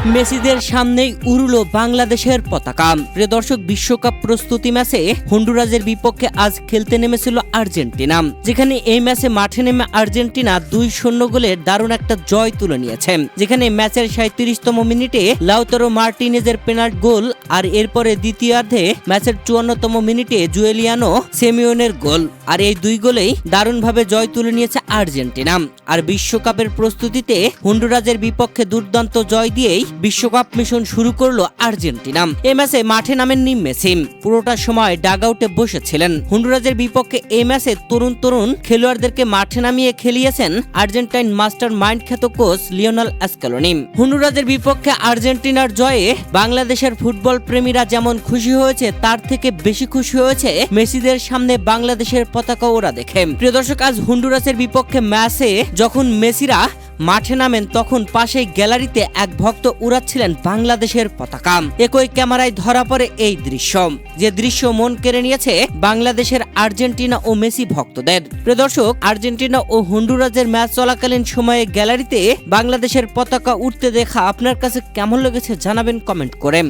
মেসিদের সামনেই উড়লো বাংলাদেশের পতাকা। প্রিয় দর্শক, বিশ্বকাপ প্রস্তুতি ম্যাচে হন্ডুরাসের বিপক্ষে আজ খেলতে নেমেছিল আর্জেন্টিনা, যেখানে এই ম্যাচে মাঠে নেমে আর্জেন্টিনা 2-0 গোলের দারুণ একটা জয় তুলে নিয়েছে। যেখানে ম্যাচের 37তম মিনিটে লাউতারো মার্টিনেজের পেনাল্টি গোল, আর এরপরে দ্বিতীয়ার্ধে ম্যাচের 54তম মিনিটে জুয়েলিয়ানো সিমিওনের গোল, আর এই দুই গোলেই দারুণভাবে জয় তুলে নিয়েছে আর্জেন্টিনা। আর বিশ্বকাপের প্রস্তুতিতে হন্ডুরাসের বিপক্ষে দুর্দান্ত জয় দিয়েই বিশ্বকাপ মিশন শুরু করলো আর্জেন্টিনা। এই ম্যাচে মাঠে নামেননি মেসি, পুরোটা সময় ডাগআউটে বসেছিলেন। হন্ডুরাসের বিপক্ষে এই ম্যাচে তরুণ খেলোয়াড়দেরকে মাঠে নামিয়ে খেলিয়েছেন আর্জেন্টাইন মাস্টার মাইন্ড খ্যাত কোচ লিওনেল স্ক্যালোনি। হন্ডুরাসের বিপক্ষে আর্জেন্টিনার জয়ে বাংলাদেশের ফুটবল প্রেমীরা যেমন খুশি হয়েছে, তার থেকে বেশি খুশি হয়েছে মেসিদের সামনে বাংলাদেশের পতাকা ওরা দেখে। প্রিয় দর্শক, আজ হন্ডুরাসের বিপক্ষে ম্যাচে যখন মেসিরা মাঠে নামেন, তখন পাশেই গ্যালারিতে এক ভক্ত উড়াচ্ছিলেন বাংলাদেশের পতাকা। একই ক্যামেরায় ধরা পড়ে এই দৃশ্য, যে দৃশ্য মন কেড়ে নিয়েছে বাংলাদেশের আর্জেন্টিনা ও মেসি ভক্তদের। প্রিয় দর্শক, আর্জেন্টিনা ও হন্ডুরাসের ম্যাচ চলাকালীন সময়ে গ্যালারিতে বাংলাদেশের পতাকা উঠতে দেখা আপনার কাছে কেমন লেগেছে জানাবেন কমেন্ট করে।